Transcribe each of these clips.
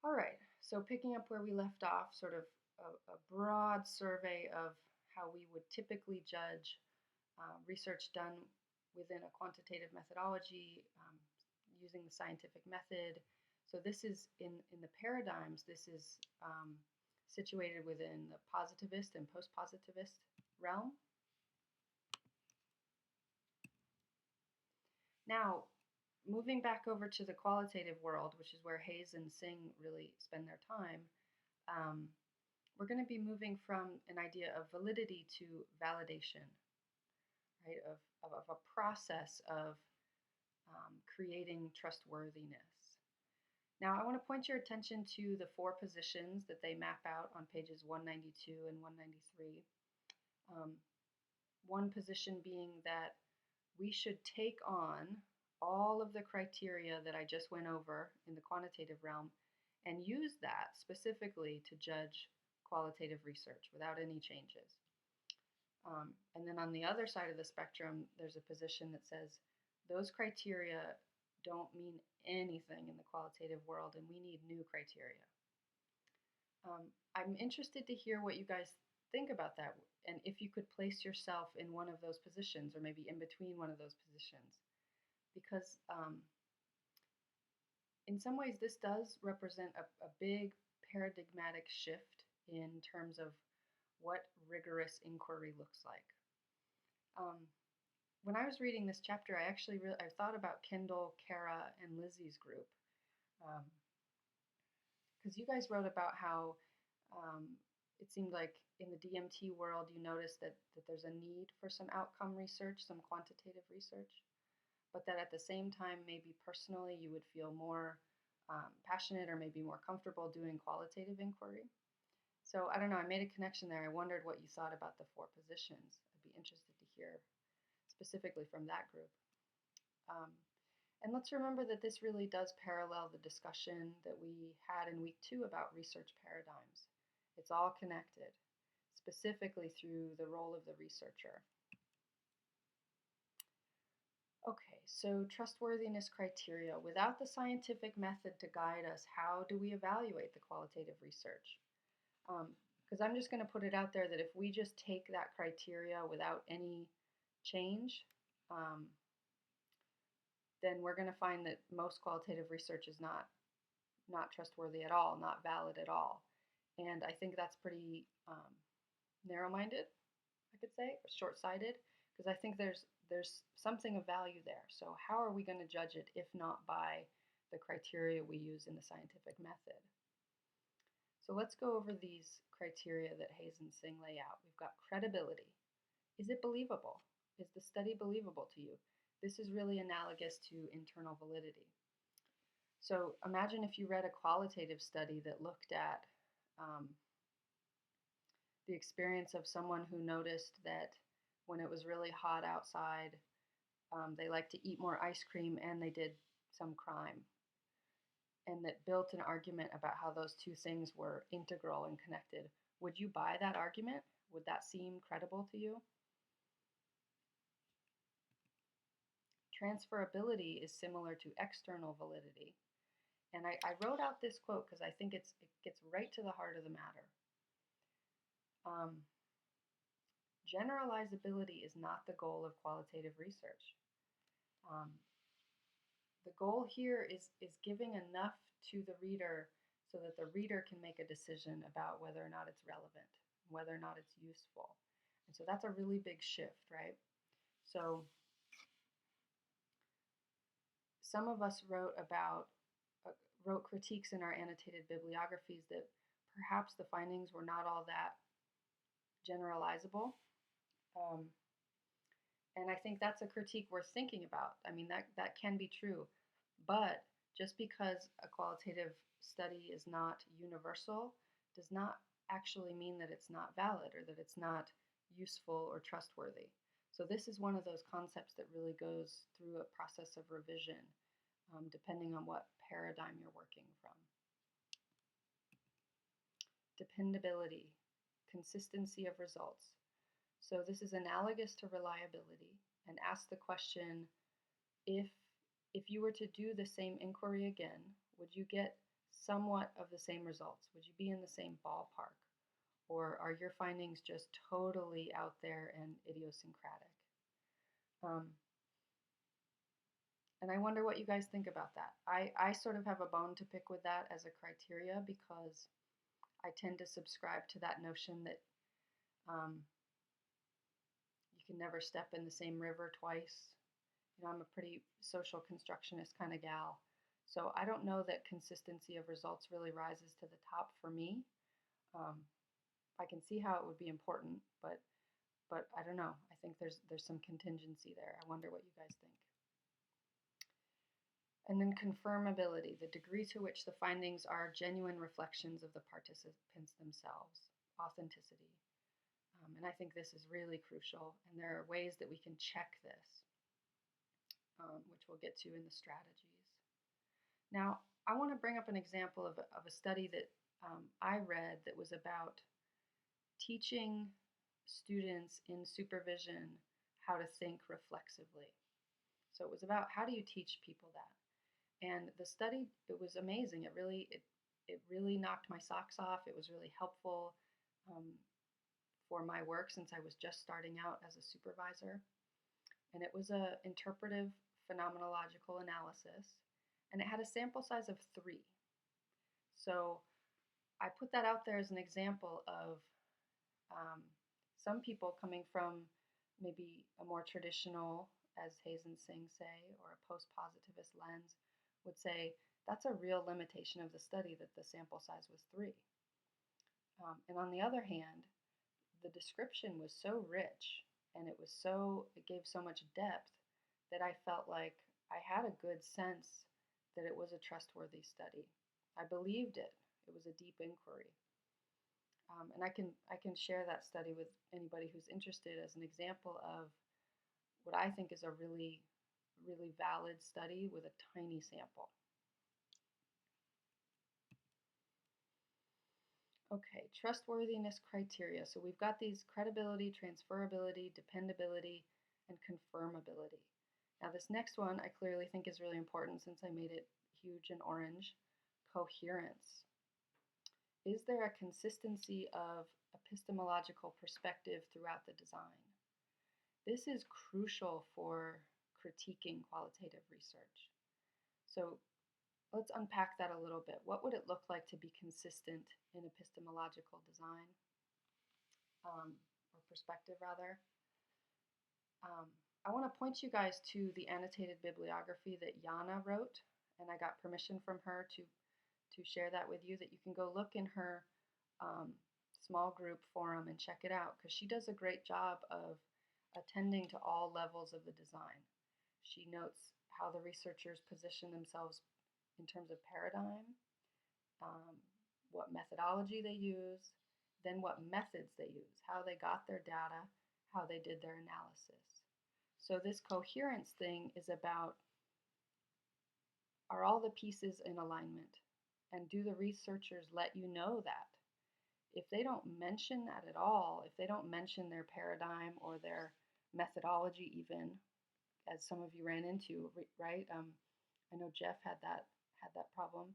All right, so picking up where we left off, sort of a broad survey of how we would typically judge research done within a quantitative methodology using the scientific method. So this is in the paradigms, this is situated within the positivist and post-positivist realm. Now, moving back over to the qualitative world, which is where Hayes and Singh really spend their time, we're going to be moving from an idea of validity to validation, right? Of a process of creating trustworthiness. Now, I want to point your attention to the 4 positions that they map out on pages 192 and 193. One position being that we should take on all of the criteria that I just went over in the quantitative realm and use that specifically to judge qualitative research without any changes. And then on the other side of the spectrum, there's a position that says those criteria don't mean anything in the qualitative world and we need new criteria. I'm interested to hear what you guys think about that and if you could place yourself in one of those positions or maybe in between one of those positions. Because in some ways this does represent a big paradigmatic shift in terms of what rigorous inquiry looks like. When I was reading this chapter, I actually I thought about Kendall, Kara, and Lizzie's group. Because you guys wrote about how it seemed like in the DMT world you noticed that there's a need for some outcome research, some quantitative research, but that at the same time maybe personally you would feel more passionate or maybe more comfortable doing qualitative inquiry. So I don't know, I made a connection there. I wondered what you thought about the 4 positions. I'd be interested to hear specifically from that group. And let's remember that this really does parallel the discussion that we had in week 2 about research paradigms. It's all connected, specifically through the role of the researcher. Okay, so trustworthiness criteria. Without the scientific method to guide us, how do we evaluate the qualitative research? Because I'm just going to put it out there that if we just take that criteria without any change, then we're going to find that most qualitative research is not trustworthy at all, not valid at all. And I think that's pretty narrow-minded, I could say, or short-sighted, because I think there's something of value there. So how are we going to judge it if not by the criteria we use in the scientific method? So let's go over these criteria that Hayes and Singh lay out. We've got credibility. Is it believable? Is the study believable to you? This is really analogous to internal validity. So imagine if you read a qualitative study that looked at the experience of someone who noticed that when it was really hot outside, they liked to eat more ice cream and they did some crime. And that built an argument about how those 2 things were integral and connected. Would you buy that argument? Would that seem credible to you? Transferability is similar to external validity. And I wrote out this quote because I think it gets right to the heart of the matter. Generalizability is not the goal of qualitative research. The goal here is giving enough to the reader so that the reader can make a decision about whether or not it's relevant, whether or not it's useful. And so that's a really big shift, right? So some of us wrote critiques in our annotated bibliographies that perhaps the findings were not all that generalizable. And I think that's a critique worth thinking about. I mean, that can be true. But just because a qualitative study is not universal does not actually mean that it's not valid or that it's not useful or trustworthy. So this is one of those concepts that really goes through a process of revision, depending on what paradigm you're working from. Dependability, consistency of results. So this is analogous to reliability and asks the question, if you were to do the same inquiry again, would you get somewhat of the same results? Would you be in the same ballpark? Or are your findings just totally out there and idiosyncratic? Um, and I wonder what you guys think about that. I sort of have a bone to pick with that as a criteria because I tend to subscribe to that notion that um, you can never step in the same river twice. I'm a pretty social constructionist kind of gal. So I don't know that consistency of results really rises to the top for me. Um, I can see how it would be important, but I don't know. I think there's some contingency there. I wonder what you guys think. And then confirmability, the degree to which the findings are genuine reflections of the participants themselves, authenticity. And I think this is really crucial, and there are ways that we can check this, which we'll get to in the strategies. Now, I want to bring up an example of a study that I read that was about teaching students in supervision how to think reflexively. So it was about how do you teach people that? And the study, it was amazing. It really knocked my socks off. It was really helpful for my work since I was just starting out as a supervisor. And it was a interpretive phenomenological analysis, and it had a sample size of 3. So I put that out there as an example of some people coming from maybe a more traditional, as Hayes and Singh say, or a post-positivist lens, would say that's a real limitation of the study that the sample size was 3. And on the other hand, the description was so rich and it gave so much depth that I felt like I had a good sense that it was a trustworthy study. I believed it. It was a deep inquiry. And I can share that study with anybody who's interested as an example of what I think is a really, really valid study with a tiny sample. Okay, trustworthiness criteria. So we've got these credibility, transferability, dependability, and confirmability. Now this next one I clearly think is really important since I made it huge in orange, coherence. Is there a consistency of epistemological perspective throughout the design? This is crucial for critiquing qualitative research. So let's unpack that a little bit. What would it look like to be consistent in epistemological design, or perspective rather? I want to point you guys to the annotated bibliography that Jana wrote, and I got permission from her to share that with you, that you can go look in her small group forum and check it out, because she does a great job of attending to all levels of the design. She notes how the researchers position themselves in terms of paradigm, what methodology they use, then what methods they use, how they got their data, how they did their analysis. So this coherence thing is about, are all the pieces in alignment? And do the researchers let you know that? If they don't mention that at all, if they don't mention their paradigm or their methodology even, as some of you ran into, right? I know Jeff had that problem.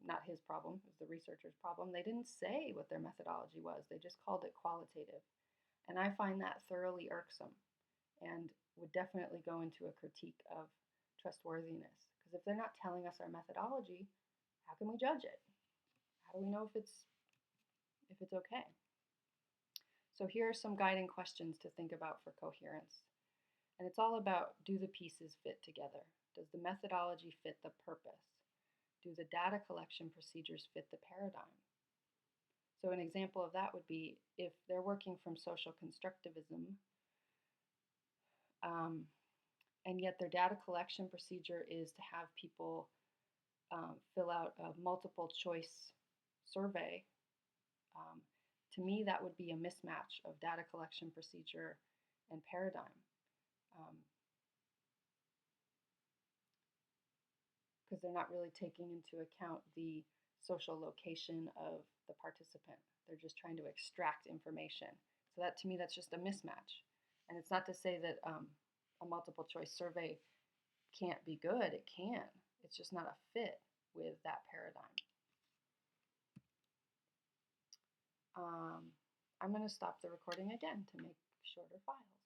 Not his problem, it was the researcher's problem. They didn't say what their methodology was. They just called it qualitative. And I find that thoroughly irksome and would definitely go into a critique of trustworthiness. Because if they're not telling us our methodology, how can we judge it? How do we know if it's okay? So here are some guiding questions to think about for coherence. And it's all about, do the pieces fit together? Does the methodology fit the purpose? Do the data collection procedures fit the paradigm? So an example of that would be if they're working from social constructivism, and yet their data collection procedure is to have people fill out a multiple choice survey. To me, that would be a mismatch of data collection procedure and paradigm. Because they're not really taking into account the social location of the participant. They're just trying to extract information. So that, to me, that's just a mismatch. And it's not to say that a multiple choice survey can't be good. It can. It's just not a fit with that paradigm. I'm going to stop the recording again to make shorter files.